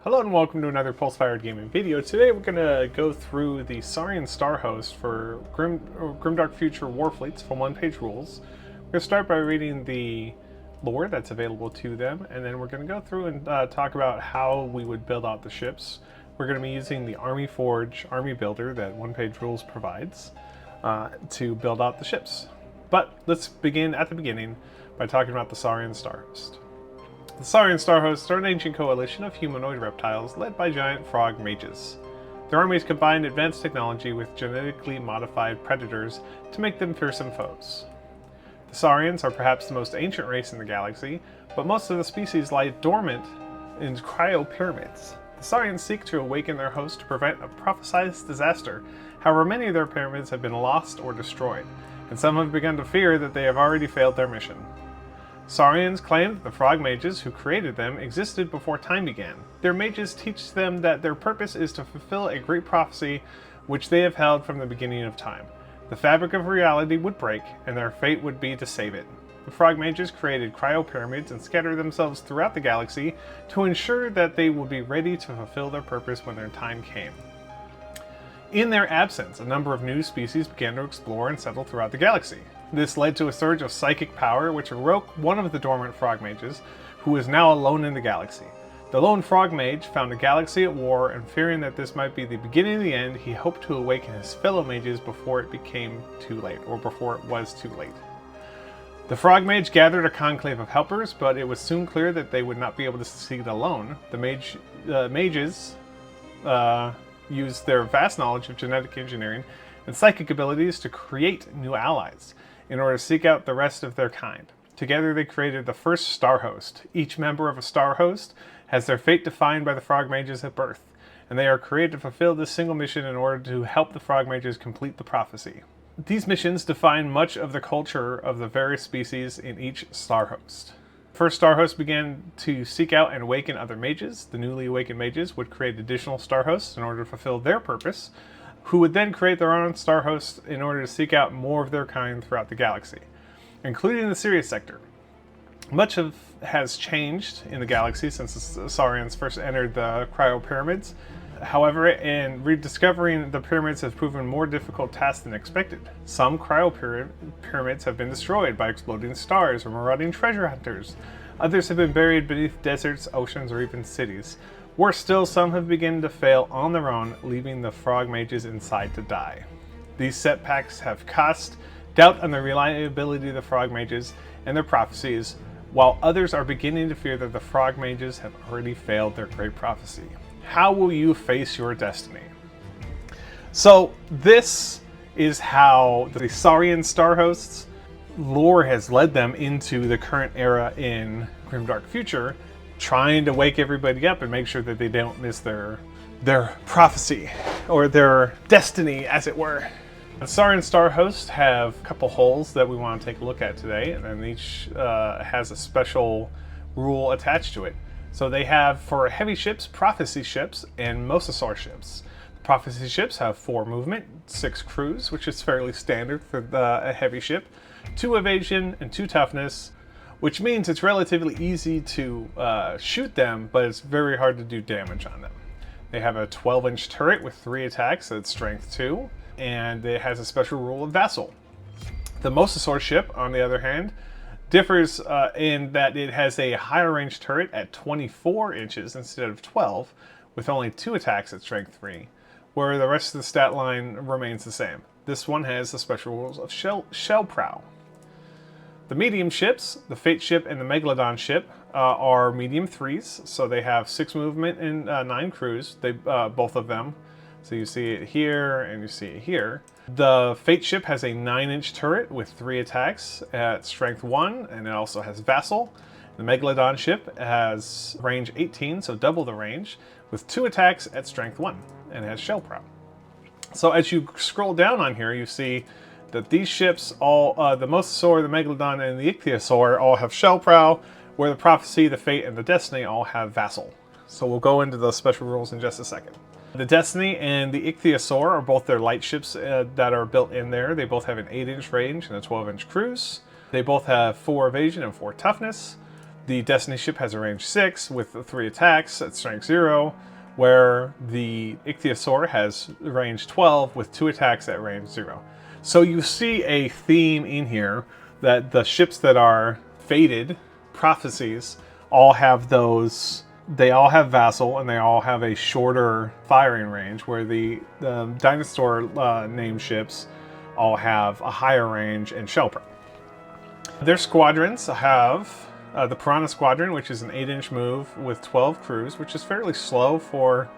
Hello and welcome to another Pulse-Fired Gaming video. Today we're going to go through the Saurian Starhost for Grimdark Future Warfleets from Onepagerules. We're going to start by reading the lore that's available to them, and then we're going to go through and talk about how we would build out the ships. We're going to be using the Army Forge Army Builder that Onepagerules provides to build out the ships. But let's begin at the beginning by talking about the Saurian Starhost. The Saurian Starhost are an ancient coalition of humanoid reptiles led by giant frog mages. Their armies combined advanced technology with genetically modified predators to make them fearsome foes. The Saurians are perhaps the most ancient race in the galaxy, but most of the species lie dormant in cryo-pyramids. The Saurians seek to awaken their host to prevent a prophesized disaster. However, many of their pyramids have been lost or destroyed, and some have begun to fear that they have already failed their mission. Saurians claim that the frog mages who created them existed before time began. Their mages teach them that their purpose is to fulfill a great prophecy which they have held from the beginning of time. The fabric of reality would break, and their fate would be to save it. The frog mages created cryo-pyramids and scattered themselves throughout the galaxy to ensure that they would be ready to fulfill their purpose when their time came. In their absence, a number of new species began to explore and settle throughout the galaxy. This led to a surge of psychic power which awoke one of the dormant frog mages, who is now alone in the galaxy. The lone frog mage found a galaxy at war, and fearing that this might be the beginning of the end, he hoped to awaken his fellow mages before it became too late, or before it was too late. The frog mage gathered a conclave of helpers, but it was soon clear that they would not be able to succeed alone. The mages used their vast knowledge of genetic engineering and psychic abilities to create new allies in order to seek out the rest of their kind. Together they created the first Starhost. Each member of a Starhost has their fate defined by the frog mages at birth, and they are created to fulfill this single mission in order to help the frog mages complete the prophecy. These missions define much of the culture of the various species in each Starhost. First Starhost began to seek out and awaken other mages. The newly awakened mages would create additional Starhosts in order to fulfill their purpose, who would then create their own Starhosts in order to seek out more of their kind throughout the galaxy, including the Sirius sector. Much has changed in the galaxy since the Saurians first entered the cryo-pyramids. However, in rediscovering the pyramids has proven more difficult task than expected. Some cryo-pyramids have been destroyed by exploding stars or marauding treasure hunters. Others have been buried beneath deserts, oceans, or even cities. Worse still, some have begun to fail on their own, leaving the frog mages inside to die. These setbacks have cast doubt on the reliability of the frog mages and their prophecies, while others are beginning to fear that the frog mages have already failed their great prophecy. How will you face your destiny? So this is how the Saurian Starhosts lore has led them into the current era in Grimdark Future, trying to wake everybody up and make sure that they don't miss their prophecy, or their destiny, as it were. The Saurian Starhosts have a couple holes that we want to take a look at today, and then each has a special rule attached to it. So they have, for heavy ships, prophecy ships and mosasaur ships. The prophecy ships have 4 movement, 6 crews, which is fairly standard for a heavy ship, 2 evasion, and 2 toughness, which means it's relatively easy to shoot them, but it's very hard to do damage on them. They have a 12-inch turret with 3 attacks at strength 2, and it has a special rule of vassal. The mosasaur ship, on the other hand, differs in that it has a higher range turret at 24 inches instead of 12, with only 2 attacks at strength 3, where the rest of the stat line remains the same. This one has the special rules of shell prow. The medium ships, the Fate ship and the Megalodon ship, are medium 3s, so they have 6 movement and 9 crews, both of them. So you see it here and you see it here. The Fate ship has a 9-inch turret with 3 attacks at strength 1, and it also has vassal. The Megalodon ship has range 18, so double the range, with 2 attacks at strength 1, and it has shell prow. So as you scroll down on here, you see that these ships, all the Mosasaur, the Megalodon, and the Ichthyosaur all have shell prow, where the Prophecy, the Fate, and the Destiny all have vassal. So we'll go into those special rules in just a second. The Destiny and the Ichthyosaur are both their light ships that are built in there. They both have an 8-inch range and a 12-inch cruise. They both have 4 evasion and 4 toughness. The Destiny ship has a range 6 with 3 attacks at strength 0, where the Ichthyosaur has range 12 with 2 attacks at range 0. So you see a theme in here that the ships that are fated prophecies all have those. They all have Vassal and they all have a shorter firing range, where the Dinosaur named ships all have a higher range and Shellprow. Their squadrons have the Piranha Squadron, which is an 8-inch move with 12 crews, which is fairly slow for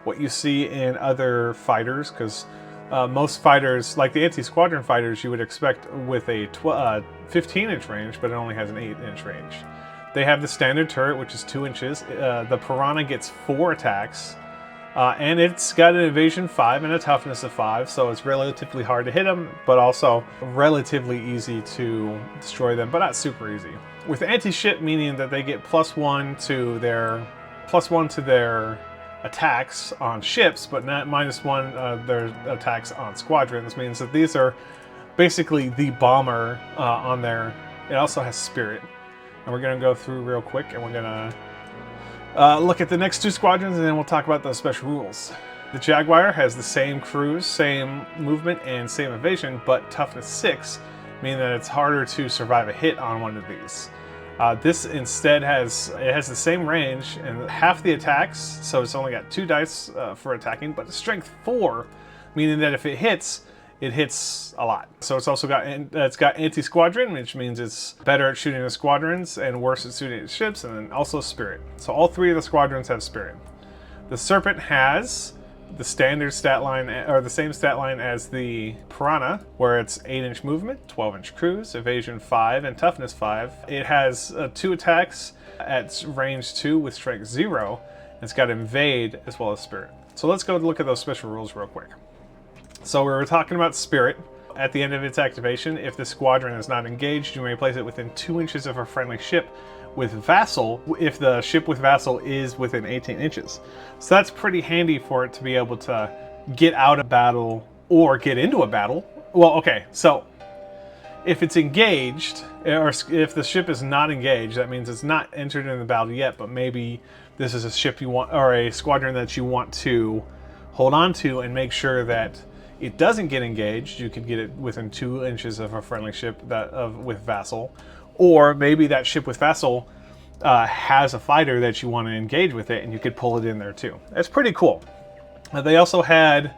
what you see in other fighters, because most fighters, like the anti-squadron fighters, you would expect with a 15-inch range, but it only has an 8-inch range. They have the standard turret, which is 2 inches. The Piranha gets 4 attacks, and it's got an evasion 5 and a toughness of 5, so it's relatively hard to hit them, but also relatively easy to destroy them, but not super easy. With anti-ship, meaning that they get +1 to their attacks on ships, but not -1 their attacks on squadrons, means that these are basically the bomber on there. It also has spirit. And we're going to go through real quick, and we're going to look at the next 2 squadrons, and then we'll talk about those special rules. The Jaguar has the same crews, same movement, and same evasion, but toughness 6, meaning that it's harder to survive a hit on one of these. This instead has the same range and half the attacks, so it's only got 2 dice for attacking, but strength 4, meaning that if it hits a lot. So it's also got anti-squadron, which means it's better at shooting the squadrons and worse at shooting at ships, and then also spirit. So all 3 of the squadrons have spirit. The Serpent has the standard stat line, or the same stat line as the Piranha, where it's 8-inch movement, 12-inch cruise, evasion 5, and toughness 5. It has 2 attacks at range 2 with strength 0. It's got invade as well as spirit. So let's go look at those special rules real quick. So we were talking about spirit. At the end of its activation, if the squadron is not engaged, you may place it within 2 inches of a friendly ship with Vassal, if the ship with Vassal is within 18 inches. So that's pretty handy for it to be able to get out of battle or get into a battle. Well, okay, so if it's engaged, or if the ship is not engaged, that means it's not entered in the battle yet, but maybe this is a ship you want, or a squadron that you want to hold on to and make sure that it doesn't get engaged. You could get it within 2 inches of a friendly ship with Vassal. Or maybe that ship with Vassal has a fighter that you want to engage with it, and you could pull it in there too. That's pretty cool. They also had,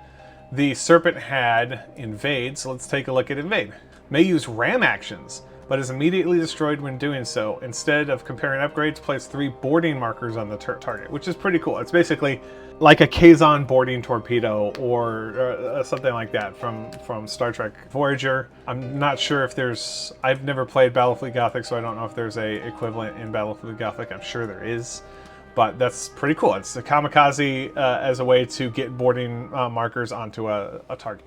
the Serpent had invade, so let's take a look at invade. May use ram actions, but is immediately destroyed when doing so. Instead of comparing upgrades, place 3 boarding markers on the target, which is pretty cool. It's basically like a Kazon boarding torpedo, or something like that from Star Trek Voyager. I'm not sure if there's, I've never played Battlefleet Gothic, so I don't know if there's a equivalent in Battlefleet Gothic. I'm sure there is, but that's pretty cool. It's a kamikaze as a way to get boarding markers onto a target.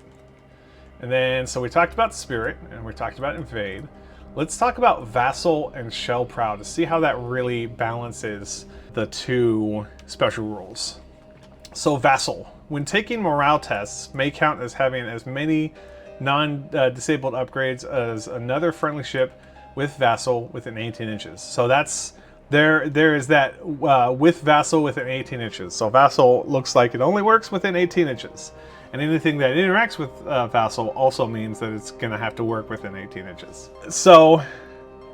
And then, so we talked about Spirit, and we talked about Invade. Let's talk about Vassal and Shellprow to see how that really balances the 2 special rules. So Vassal, when taking morale tests, may count as having as many non-disabled upgrades as another friendly ship with Vassal within 18 inches. So that's, there is that with Vassal within 18 inches. So Vassal looks like it only works within 18 inches. And anything that interacts with Vassal also means that it's going to have to work within 18 inches. So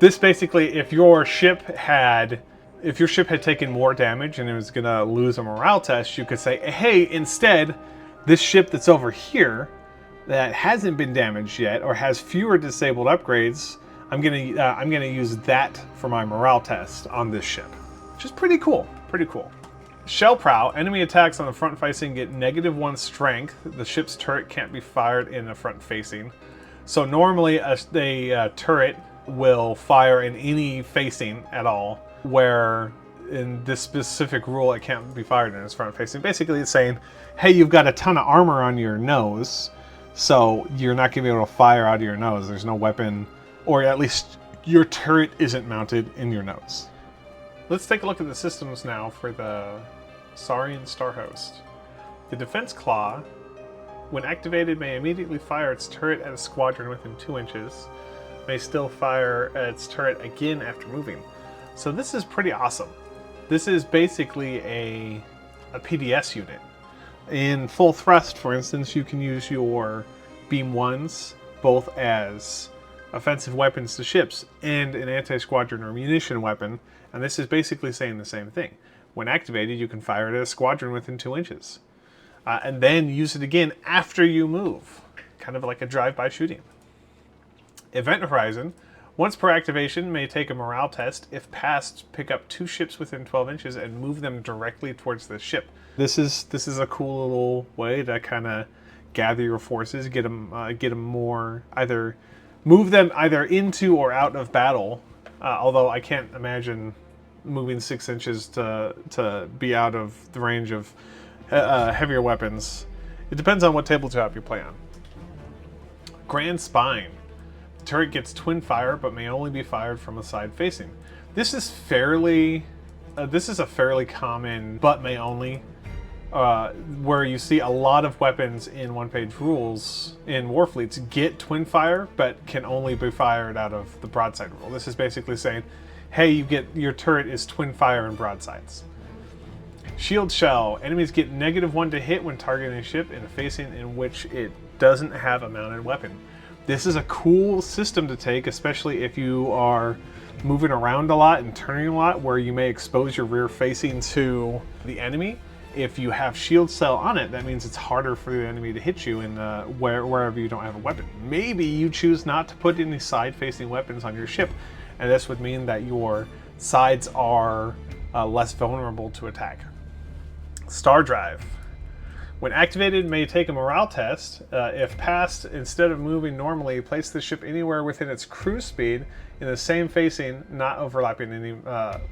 this basically, if your ship had taken more damage and it was going to lose a morale test, you could say, hey, instead, this ship that's over here that hasn't been damaged yet or has fewer disabled upgrades, I'm gonna use that for my morale test on this ship, which is pretty cool. Pretty cool. Shellprow, enemy attacks on the front facing get -1 strength. The ship's turret can't be fired in the front facing. So normally a turret will fire in any facing at all, where in this specific rule it can't be fired in its front facing. Basically it's saying, hey, you've got a ton of armor on your nose, so you're not going to be able to fire out of your nose. There's no weapon, or at least your turret isn't mounted in your nose. Let's take a look at the systems now for the Saurian Starhost. The Defense Claw, when activated, may immediately fire its turret at a squadron within 2 inches. May still fire its turret again after moving. So this is pretty awesome. This is basically a PDS unit. In full thrust, for instance, you can use your Beam 1s both as offensive weapons to ships and an anti-squadron or munition weapon, and this is basically saying the same thing. When activated, you can fire it at a squadron within 2 inches. And then use it again after you move. Kind of like a drive-by shooting. Event Horizon. Once per activation, may take a morale test. If passed, pick up 2 ships within 12 inches and move them directly towards the ship. This is a cool little way to kind of gather your forces, get them more, either move them either into or out of battle. Although I can't imagine moving 6 inches to be out of the range of heavier weapons. It depends on what tabletop you play on. Grand Spine. The turret gets twin fire, but may only be fired from a side facing. This is a fairly common, but may only, where you see a lot of weapons in One-Page-Rules in Warfleets get twin fire, but can only be fired out of the broadside rule. This is basically saying, hey, your turret is twin fire and broadsides. Shield Shell. Enemies get -1 to hit when targeting a ship in a facing in which it doesn't have a mounted weapon. This is a cool system to take, especially if you are moving around a lot and turning a lot, where you may expose your rear facing to the enemy. If you have Shield Cell on it, that means it's harder for the enemy to hit you in wherever you don't have a weapon. Maybe you choose not to put any side-facing weapons on your ship, and this would mean that your sides are less vulnerable to attack. Star Drive. When activated, may take a morale test. If passed, instead of moving normally, place the ship anywhere within its cruise speed in the same facing, not overlapping any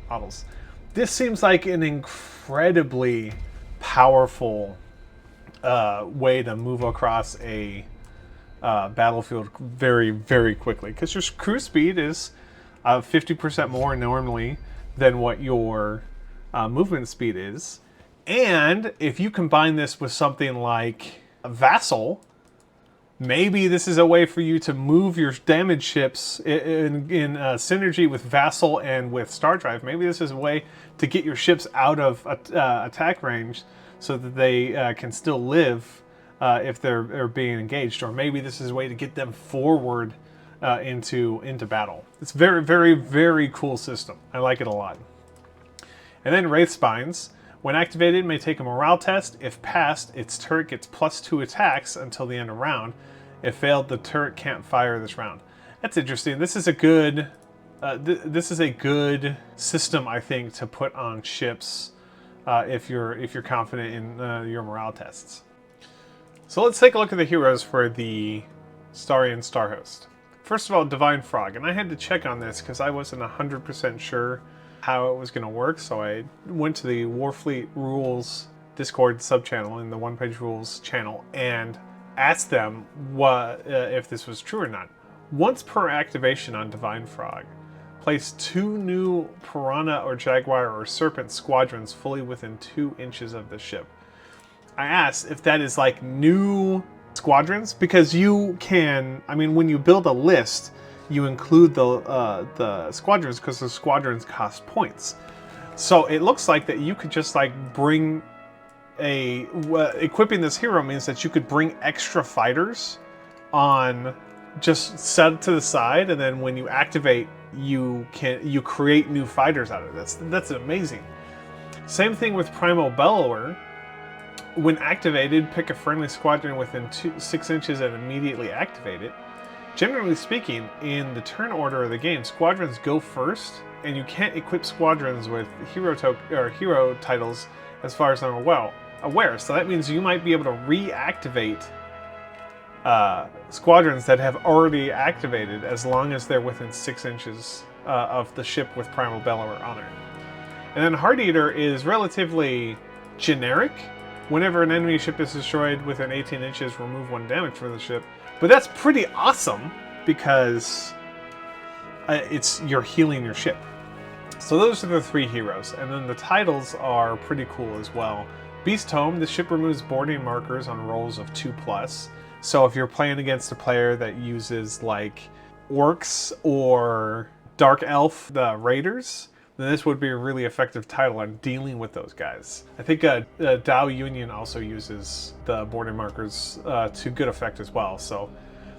models. This seems like an incredibly powerful way to move across a battlefield very, very quickly, because your cruise speed is 50% more normally than what your movement speed is. And if you combine this with something like a Vassal, maybe this is a way for you to move your damage ships in synergy with Vassal and with Star Drive. Maybe this is a way to get your ships out of attack range so that they can still live if they're being engaged. Or maybe this is a way to get them forward into battle. It's very, very, very cool system. I like it a lot. And then Wraith Spines. When activated, may take a morale test. If passed, its turret gets +2 attacks until the end of round. If failed, the turret can't fire this round. That's interesting. This is a good system, I think, to put on ships if you're confident in your morale tests. So let's take a look at the heroes for the Saurian Starhost. First of all, Divine Frog, and I had to check on this because I wasn't 100% sure how it was going to work, so I went to the Warfleet Rules Discord sub-channel in the One-Page-Rules channel and asked them if this was true or not. Once per activation on Divine Frog, place 2 new Piranha or Jaguar or Serpent squadrons fully within 2 inches of the ship. I asked if that is like new squadrons, because you can, I mean, when you build a list, you include the squadrons because the squadrons cost points. So it looks like that you could just like bring equipping this hero means that you could bring extra fighters on, just set to the side, and then when you activate, you create new fighters out of this. That's amazing. Same thing with Primal Bellower. When activated, pick a friendly squadron within 6 inches and immediately activate it. Generally speaking, in the turn order of the game, squadrons go first, and you can't equip squadrons with hero titles as far as I'm aware. So that means you might be able to reactivate squadrons that have already activated as long as they're within 6 inches of the ship with Primal Bellower on it. And then Heart Eater is relatively generic. Whenever an enemy ship is destroyed within 18 inches, remove 1 damage from the ship. But that's pretty awesome because you're healing your ship. So those are the 3 heroes, and then the titles are pretty cool as well. Beast Home, the ship removes boarding markers on rolls of 2+. So if you're playing against a player that uses like Orcs or Dark Elf, the Raiders, then this would be a really effective title on dealing with those guys. I think Dao Union also uses the boarding markers to good effect as well, so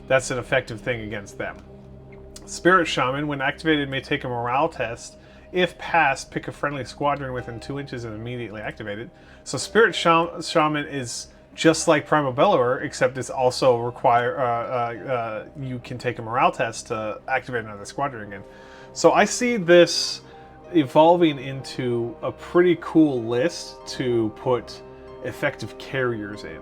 that's an effective thing against them. Spirit Shaman, when activated, may take a morale test. If passed, pick a friendly squadron within 2 inches and immediately activate it. So Spirit Shaman is just like Primal Bellower, except it's also you can take a morale test to activate another squadron again. So I see this evolving into a pretty cool list to put effective carriers in.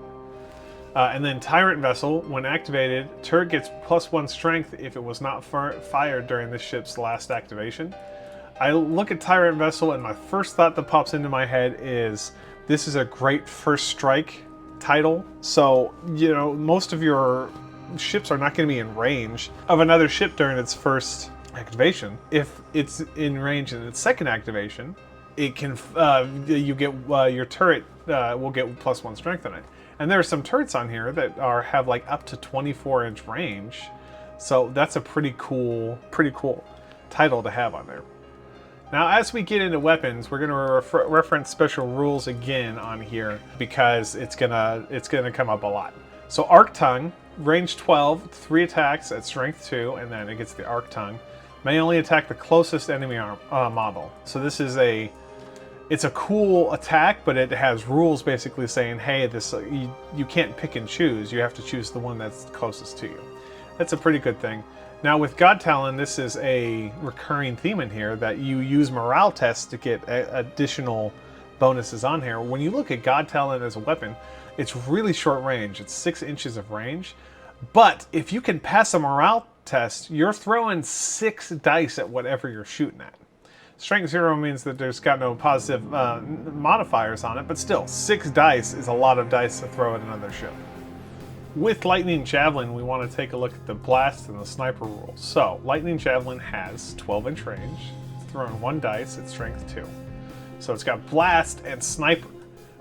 And then Tyrant Vessel, when activated, turret gets +1 strength if it was not fired during the ship's last activation. I look at Tyrant Vessel and my first thought that pops into my head is this is a great first strike title. So, you know, most of your ships are not going to be in range of another ship during its first activation. If it's in range in its second activation, it can you get your turret will get +1 strength on it. And there are some turrets on here that have like up to 24-inch range, so that's a pretty cool title to have on there. Now, as we get into weapons, we're going to reference special rules again on here because it's gonna come up a lot. So Arc Tongue, range 12, 3 attacks at strength 2, and then it gets the Arc Tongue. May only attack the closest enemy model. So this is it's a cool attack, but it has rules basically saying, hey, this you can't pick and choose. You have to choose the one that's closest to you. That's a pretty good thing. Now with God Talon, this is a recurring theme in here that you use morale tests to get additional bonuses on here. When you look at God Talon as a weapon, it's really short range. It's 6 inches of range. But if you can pass a morale test, you're throwing 6 dice at whatever you're shooting at. Strength 0 means that there's got no positive modifiers on it, but still, 6 dice is a lot of dice to throw at another ship. With Lightning Javelin, we want to take a look at the Blast and the Sniper rules. So, Lightning Javelin has 12-inch range. It's throwing 1 dice at strength 2. So it's got Blast and Sniper,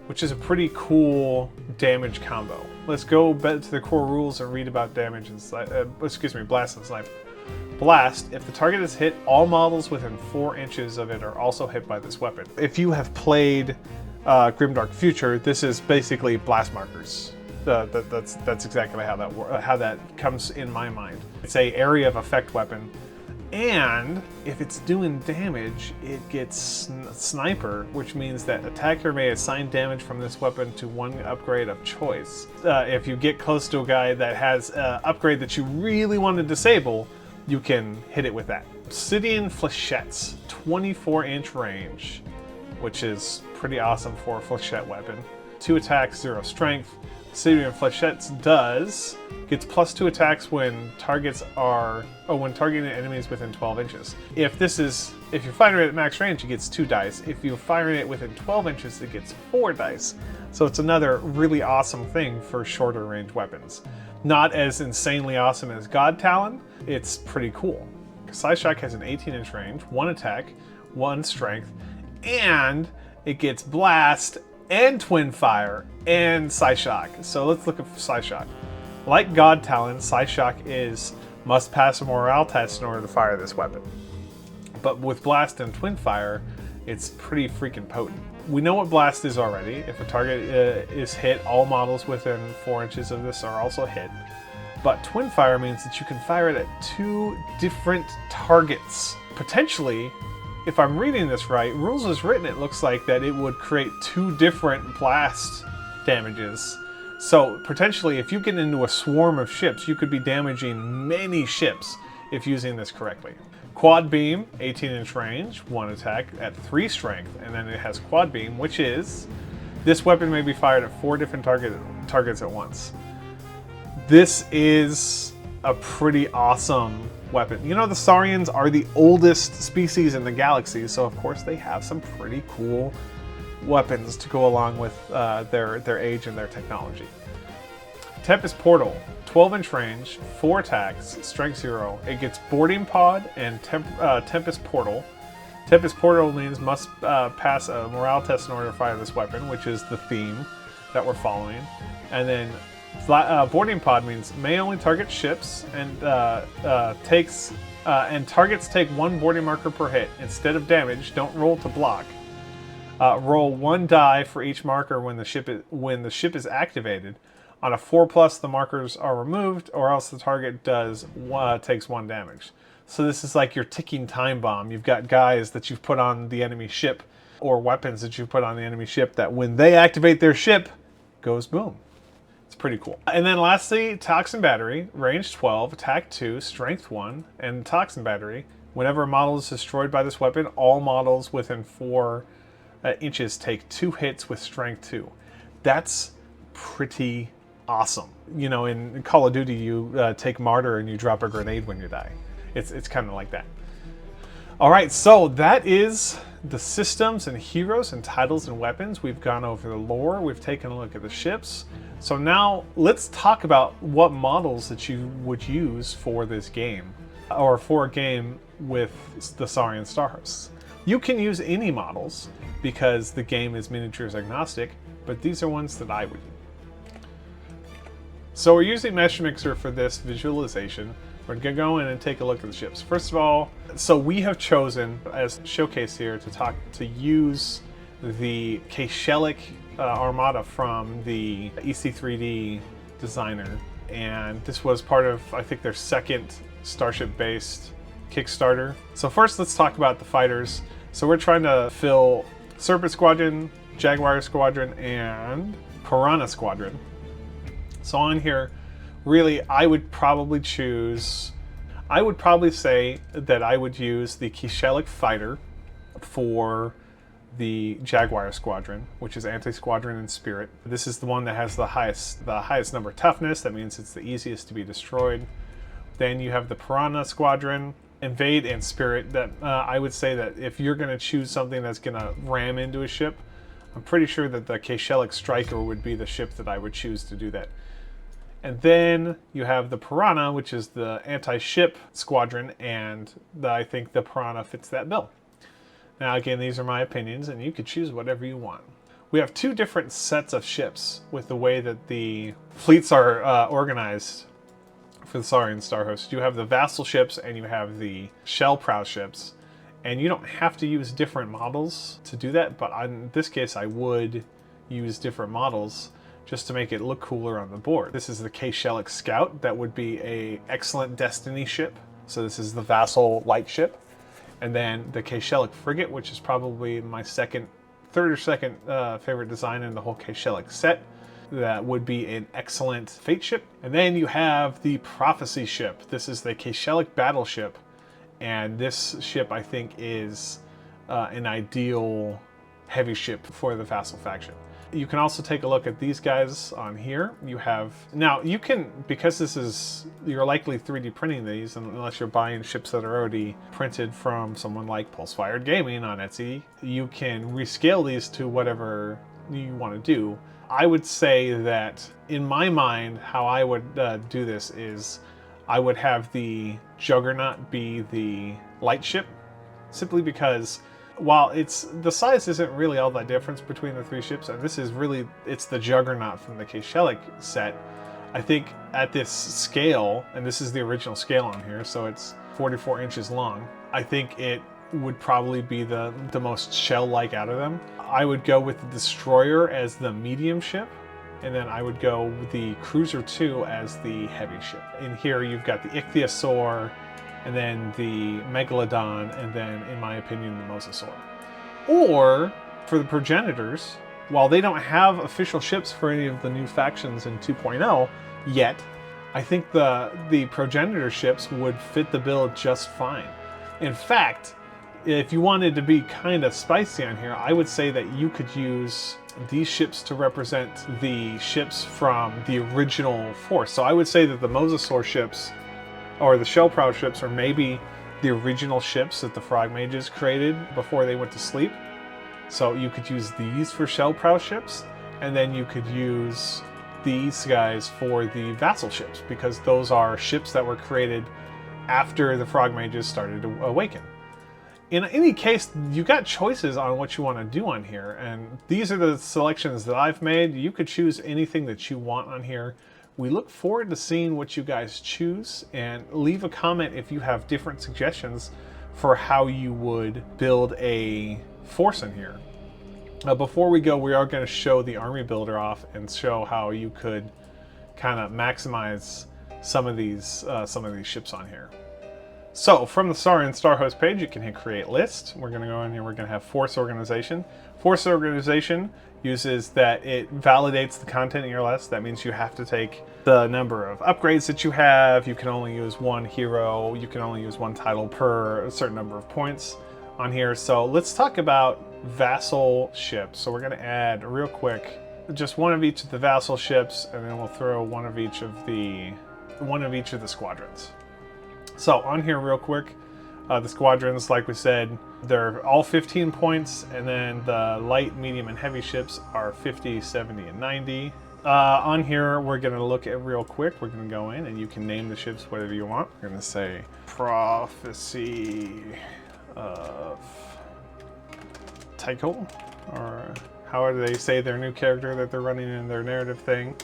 which is a pretty cool damage combo. Let's go back to the core rules and read about damage and Blast and Sniper. Blast, if the target is hit, all models within 4 inches of it are also hit by this weapon. If you have played Grimdark Future, this is basically blast markers. That's exactly how that comes in my mind. It's a area of effect weapon, and if it's doing damage, it gets Sniper, which means that attacker may assign damage from this weapon to one upgrade of choice. If you get close to a guy that has an upgrade that you really want to disable, you can hit it with that. Obsidian Flechettes, 24-inch range, which is pretty awesome for a flechette weapon. 2 attacks, 0 strength. Obsidian Flechettes gets +2 attacks when targeting enemies within 12 inches. If you're firing it at max range, it gets 2 dice. If you're firing it within 12 inches, it gets 4 dice. So it's another really awesome thing for shorter range weapons. Not as insanely awesome as God Talon, it's pretty cool. Psyshock has an 18-inch range, 1 attack, 1 strength, and it gets Blast and Twin Fire and Psyshock. So let's look at Psyshock. Like God Talon, Psyshock must pass a morale test in order to fire this weapon. But with Blast and Twin Fire, it's pretty freaking potent. We know what Blast is already. If a target is hit, all models within 4 inches of this are also hit. But Twin Fire means that you can fire it at 2 different targets. Potentially, if I'm reading this right, rules as written, it looks like that it would create 2 different blast damages. So potentially, if you get into a swarm of ships, you could be damaging many ships if using this correctly. Quad Beam, 18-inch range, 1 attack at 3 strength, and then it has Quad Beam, which is, this weapon may be fired at 4 different targets at once. This is a pretty awesome weapon. You know, the Saurians are the oldest species in the galaxy, so of course they have some pretty cool weapons to go along with their age and their technology. Tempest Portal, 12-inch range, 4 attacks, strength 0. It gets Boarding Pod and Tempest Portal. Tempest Portal means must pass a morale test in order to fire this weapon, which is the theme that we're following. And then Boarding Pod means may only target ships and takes and targets take 1 boarding marker per hit. Instead of damage, don't roll to block. Roll 1 die for each marker when the ship is activated. On a 4+, the markers are removed, or else the target takes 1 damage. So this is like your ticking time bomb. You've got guys that you've put on the enemy ship, or weapons that you've put on the enemy ship, that when they activate their ship, goes boom. It's pretty cool. And then lastly, Toxin Battery, range 12, attack 2, strength 1, and Toxin Battery. Whenever a model is destroyed by this weapon, all models within 4 inches take 2 hits with strength 2. That's pretty awesome. You know, in Call of Duty, you take Martyr and you drop a grenade when you die. It's kind of like that. All right, so that is the systems and heroes and titles and weapons. We've gone over the lore. We've taken a look at the ships. So now let's talk about what models that you would use for this game, or for a game with the Saurian Starhosts. You can use any models because the game is miniatures agnostic, but these are ones that I would use. So we're using Mesh Mixer for this visualization. We're going to go in and take a look at the ships. First of all, so we have chosen, as showcase here, to use the Kaeshelic Armada from the EC3D designer. And this was part of, I think, their second Starship-based Kickstarter. So first, let's talk about the fighters. So we're trying to fill Serpent Squadron, Jaguar Squadron, and Piranha Squadron. So on here, really, I would probably say that I would use the Kaeshelic Fighter for the Jaguar Squadron, which is anti-squadron in spirit. This is the one that has the highest number of toughness. That means it's the easiest to be destroyed. Then you have the Piranha Squadron, invade and spirit. That I would say that if you're going to choose something that's going to ram into a ship, I'm pretty sure that the Kaeshelic Striker would be the ship that I would choose to do that. And then you have the Piranha, which is the anti-ship squadron, and I think the Piranha fits that bill. Now again, these are my opinions, and you could choose whatever you want. We have 2 different sets of ships with the way that the fleets are organized for the Saurian Starhost. You have the vassal ships and you have the shell prow ships, and you don't have to use different models to do that, but in this case I would use different models just to make it look cooler on the board. This is the Kaeshelic Scout. That would be an excellent Destiny ship. So this is the vassal light ship. And then the Kaeshelic Frigate, which is probably my third or second favorite design in the whole Kaeshelic set. That would be an excellent Fate ship. And then you have the Prophecy ship. This is the Kaeshelic Battleship. And this ship, I think, is an ideal heavy ship for the vassal faction. You can also take a look at these guys on here. You have, now you can, because you're likely 3D printing these, unless you're buying ships that are already printed from someone like Pulse-Fired Gaming on Etsy, you can rescale these to whatever you want to do. I would say that, in my mind, how I would do this is I would have the Juggernaut be the light ship, simply because while the size isn't really all that difference between the 3 ships, and this is really, it's the Juggernaut from the Kaeshelic set. I think at this scale, and this is the original scale on here, so it's 44 inches long, I think it would probably be the most shell-like out of them. I would go with the Destroyer as the medium ship, and then I would go with the Cruiser 2 as the heavy ship. In here you've got the Ichthyosaur, and then the Megalodon, and then, in my opinion, the Mosasaur. Or, for the Progenitors, while they don't have official ships for any of the new factions in 2.0 yet, I think the Progenitor ships would fit the bill just fine. In fact, if you wanted to be kind of spicy on here, I would say that you could use these ships to represent the ships from the original Force. So I would say that the Mosasaur ships, or the Shell Prow ships, are maybe the original ships that the Frog Mages created before they went to sleep. So you could use these for Shell Prow ships, and then you could use these guys for the Vassal ships, because those are ships that were created after the Frog Mages started to awaken. In any case, you got choices on what you want to do on here, and these are the selections that I've made. You could choose anything that you want on here. We look forward to seeing what you guys choose, and leave a comment if you have different suggestions for how you would build a force in here. Before we go, we are going to show the army builder off and show how you could kind of maximize some of these ships on here. So from the Saurian Starhost page, you can hit Create List. We're going to go in here. We're going to have Force Organization. Force Organization uses that it validates the content in your list. That means you have to take the number of upgrades that you have. You can only use one hero. You can only use one title per a certain number of points on here. So let's talk about vassal ships. So we're going to add real quick just one of each of the vassal ships, and then we'll throw one of each of the squadrons. So on here real quick, the squadrons, like we said, they're all 15 points, and then the light, medium, and heavy ships are 50, 70, and 90. On here, we're going to look at real quick. We're going to go in, and you can name the ships whatever you want. We're going to say Prophecy of Tycho, or however they say their new character that they're running in their narrative thing.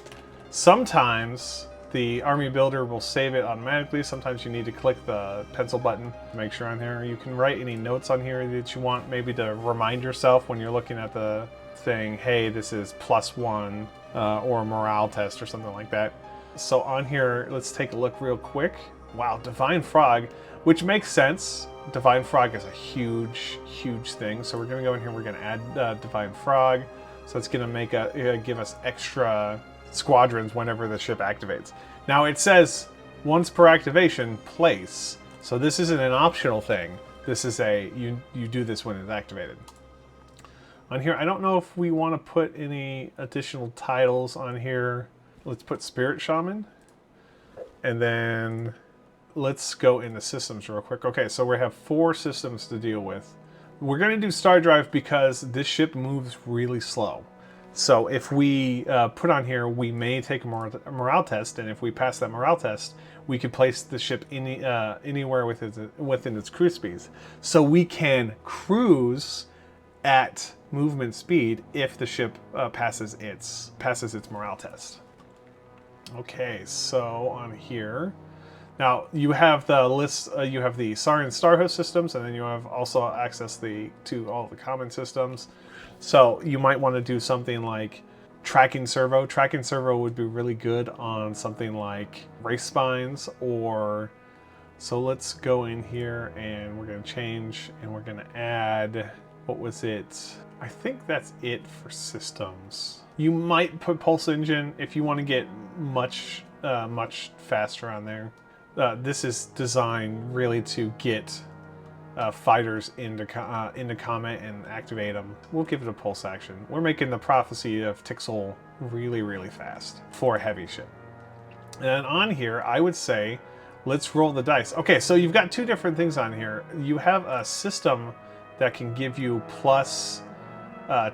Sometimes the army builder will save it automatically. Sometimes you need to click the pencil button to make sure on here. You can write any notes on here that you want, maybe to remind yourself when you're looking at the thing, hey, this is +1, or a morale test or something like that. So on here, let's take a look real quick. Wow, Divine Frog, which makes sense. Divine Frog is a huge, huge thing. So we're gonna go in here, we're gonna add Divine Frog. So it's gonna give us extra squadrons whenever the ship activates. Now it says once per activation, place. So this isn't an optional thing. This is you do this when it's activated. On here, I don't know if we want to put any additional titles on here. Let's put Spirit Shaman. And then let's go into systems real quick. Okay, so we have 4 systems to deal with. We're going to do Star Drive because this ship moves really slow. So if we put on here, we may take a morale test, and if we pass that morale test, we could place the ship anywhere within its cruise speeds. So we can cruise at movement speed if the ship passes its morale test. Okay, so on here, now you have the list. You have the Saurian Starhost systems, and then you have also access to all the common systems. So you might want to do something like tracking servo. Tracking servo would be really good on something like race spines, or so let's go in here and we're going to change and we're going to add, what was it? I think that's it for systems. You might put pulse engine if you want to get much faster on there. This is designed really to get fighters into combat and activate them. We'll give it a pulse action. We're making the Prophecy of Tycho really, really fast for a heavy ship. And on here, I would say, let's roll the dice. Okay, so you've got 2 different things on here. You have a system that can give you plus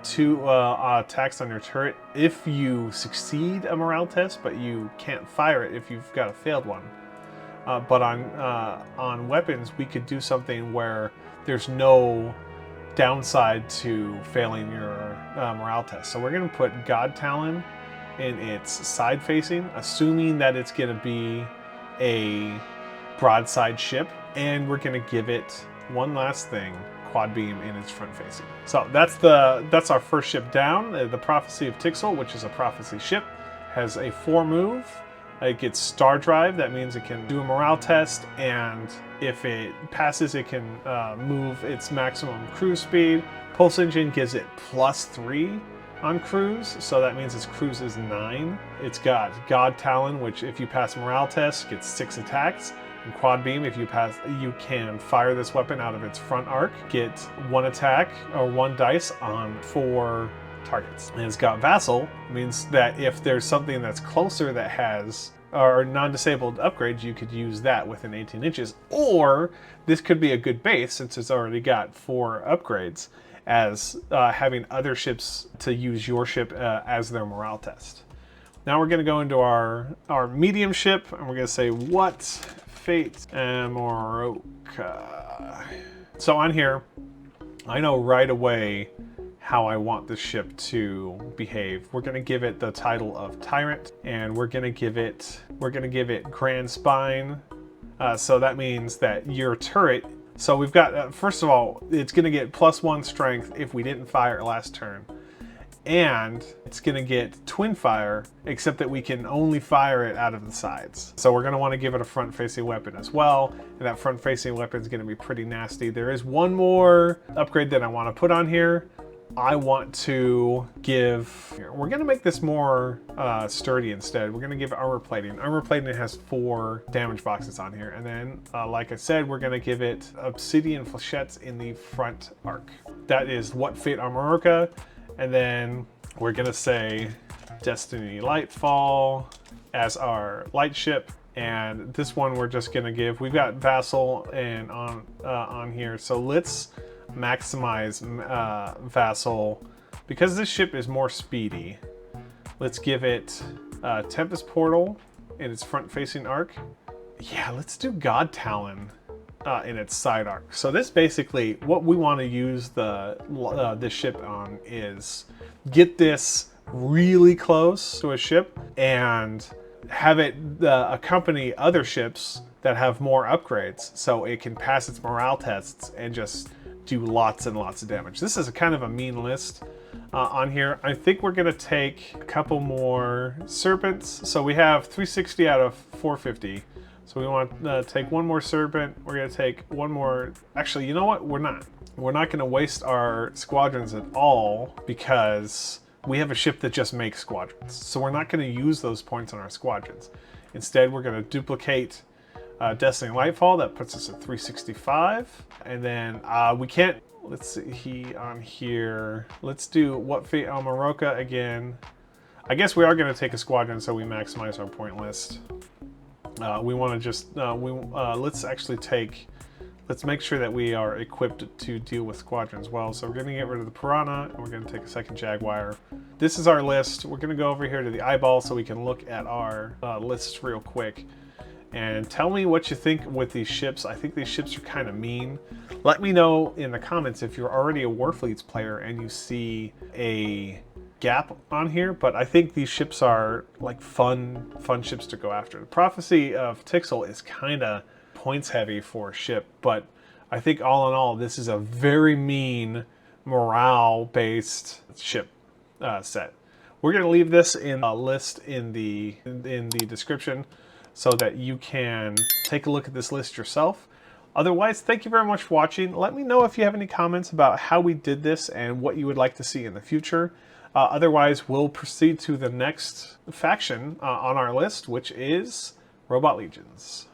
2 attacks on your turret if you succeed a morale test, but you can't fire it if you've got a failed one. But on weapons, we could do something where there's no downside to failing your morale test. So we're going to put God Talon in its side facing, assuming that it's going to be a broadside ship, and we're going to give it one last thing, quad beam in its front facing. So that's our first ship down. The Prophecy of Tycho, which is a prophecy ship, has a 4 move. It gets Star Drive. That means it can do a morale test, and if it passes, it can move its maximum cruise speed. Pulse Engine gives it +3 on cruise, so that means its cruise is 9. It's got God Talon, which if you pass morale test, gets 6 attacks. And Quad Beam, if you pass, you can fire this weapon out of its front arc, get 1 attack or 1 dice on 4 targets. And it's got Vassal, means that if there's something that's closer that has or non-disabled upgrades, you could use that within 18 inches. Or this could be a good base, since it's already got 4 upgrades, as having other ships to use your ship as their morale test. Now we're going to go into our medium ship, and we're going to say, what fate Amoroka. So on here, I know right away how I want the ship to behave. We're going to give it the title of Tyrant, and we're going to give it Grand Spine. So that means that your turret. So we've got first of all, it's going to get +1 strength if we didn't fire it last turn, and it's going to get twin fire, except that we can only fire it out of the sides. So we're going to want to give it a front-facing weapon as well, and that front-facing weapon is going to be pretty nasty. There is one more upgrade that I want to put on here. I want to give, we're going to make this more sturdy instead. We're going to give armor plating. Armor plating has 4 damage boxes on here. And then, like I said, we're going to give it obsidian flechettes in the front arc. That is What Fate Armorica. And then we're going to say Destiny Lightfall as our light ship. And this one we're just going to give, we've got Vassal and on here. So let's maximize Vassal, because this ship is more speedy. Let's give it Tempest Portal in its front-facing arc. Yeah, let's do God Talon in its side arc. So this basically, what we want to use this ship on is get this really close to a ship and have it accompany other ships that have more upgrades, so it can pass its morale tests and just do lots and lots of damage. This is a kind of a mean list on here. I think we're gonna take a couple more Serpents. So we have 360 out of 450. So we want to take one more Serpent. We're gonna take one more. Actually, you know what? We're not. We're not gonna waste our squadrons at all because we have a ship that just makes squadrons. So we're not gonna use those points on our squadrons. Instead, we're gonna duplicate Destiny Lightfall. That puts us at 365. And then we can't, let's see, on here, let's do What Fate Armorica again. I guess we are going to take a squadron so we maximize our point list. We want to just, let's actually take, let's make sure that we are equipped to deal with squadrons well. So we're going to get rid of the Piranha, and we're going to take a second Jaguar. This is our list. We're going to go over here to the eyeball so we can look at our lists real quick. And tell me what you think with these ships. I think these ships are kind of mean. Let me know in the comments if you're already a Warfleets player and you see a gap on here, but I think these ships are like fun ships to go after. The Prophecy of Tixel is kind of points heavy for a ship, but I think all in all, this is a very mean morale-based ship set. We're going to leave this in a list in the description, so that you can take a look at this list yourself. Otherwise, thank you very much for watching. Let me know if you have any comments about how we did this and what you would like to see in the future. Otherwise, we'll proceed to the next faction on our list, which is Robot Legions.